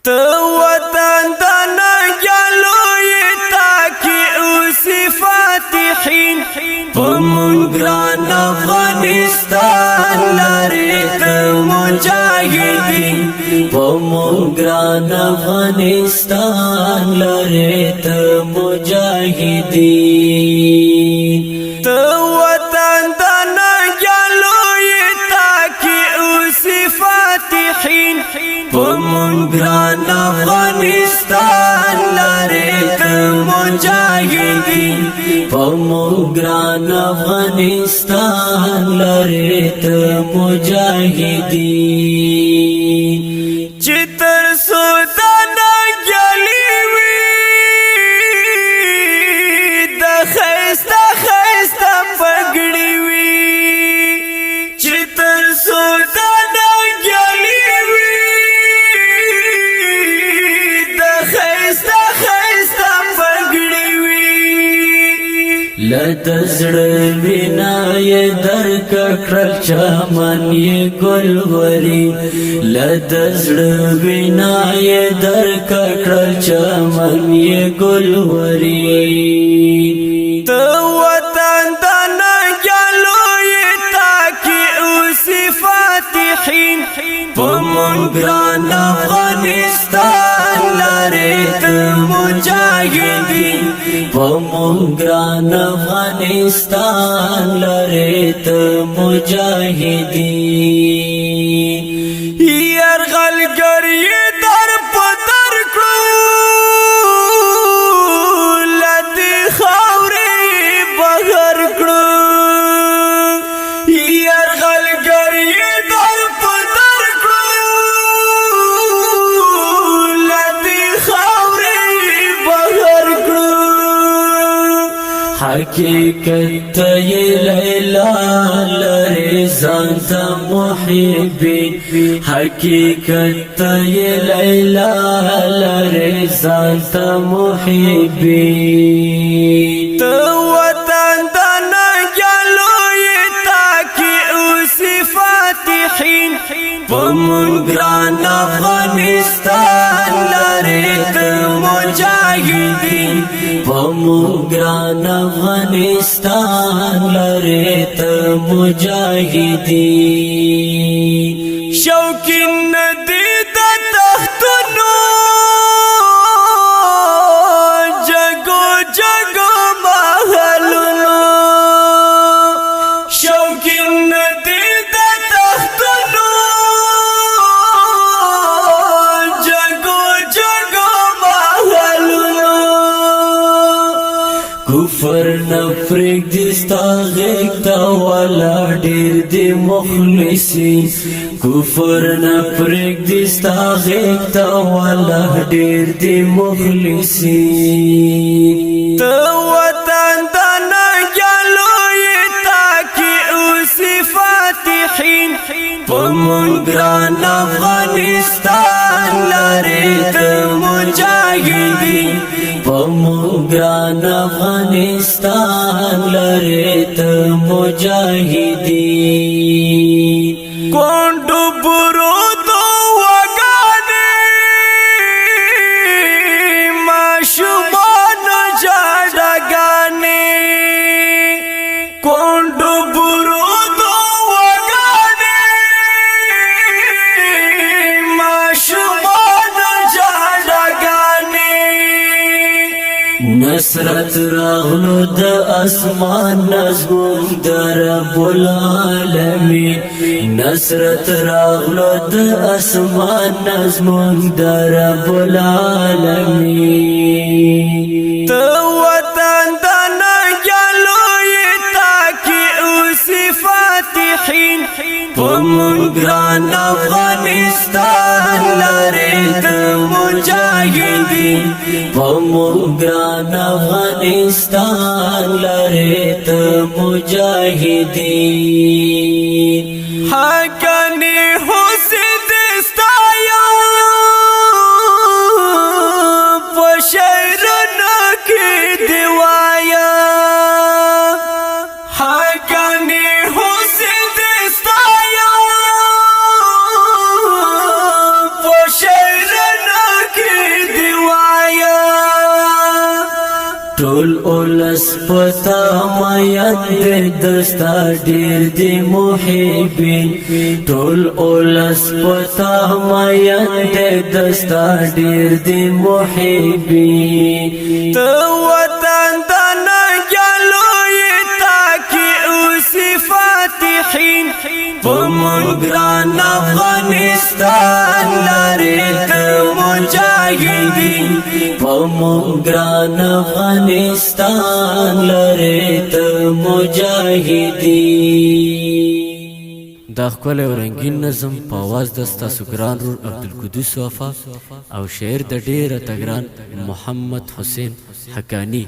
تو وطن دانا گلوی تاکی اوسی فاتحین پمون گران افغانستان لاری تو مجاہدین پمون گران افغانستان لاری تو مجاہدین تو وطن دانا گلوی تاکی اوسی فاتحین پمون گران افغانستان لاری تو مجاہدین پمون گران افغانستان لاری تو مجاہدین چتر سودانا گلی وی دا خیستا خیستا پگڑی وی چتر سودانا گلی وی دا خیستا خیستا پگڑی وی لدزڑ وینا یہ در ککرل چمن یہ گلوری لدزڑ وینا یہ در ککرل چمن یہ گلوری تو وطن دانا گلوی تاکی اوسی فاتحین پمون گران افغانستان لاری تو مجاہدین پمون گران افغانستان لاری تو مجاہدین یرغل گری در پدر کرو لدی خاوری بغر کرو یرغل گری در پدر کرو لدی خاوری بغر کرو حقیقت یہ لیلا لری زانتا محبین حقیقت یہ لیلا لری زانتا محبین تو وطن دانا گلوی تاکی اوسی فاتحین پمون گران افغانستان لری تو مجاہدین پمون گران افغانستان لری تو مجاہدین شوقین ندی دا تختنو جگو جگو محلونو شوقین ندی دا تختنو جگو جگو محلونو کفر نفرق دستا غیقتا والا دیر دی مخلصی کفر نفرق دستا غیقتا والا دیر دی مخلصی تو وطن دانا گلوی تاکی اوسی فاتحین پمون گران افغانستان لاری تو مجاہدین پمون گران افغانستان لری تو مجاہدین کونڈو برودو وگانے معشومان جاڑا گانے کونڈو برودو وگانے معشومان جاڑا گانے نصرت راغلو د اسمان نزمون در رب العالمین نصرت راغلو د اسمان نزمون در رب العالمین تو وطن دانا گلوی تاکی اوسی فاتحین پمون گران افغانستان لری تو مجاہدین پمون گران افغانستان لری تو مجاہدین حقانی حسین دستایا پشیرن کی دیوایا حقانی حسین دستایا پشیرن ټول اولس پتا مایت دستا ډیر دی محبین ټول اولس پتا مایت دستا ډیر دی محبین تو وطن دنا جلوی تاکی اوسی فاتحین پمگران افغانستان لارت مجاہدین پمگران افغانستان لارت مجاہدین دا ښکلی او رنګین نظم په اواز د ستاسو ګران رور عبدالقدوس وفا او شعر د ډېره تګران محمد حسین حقانی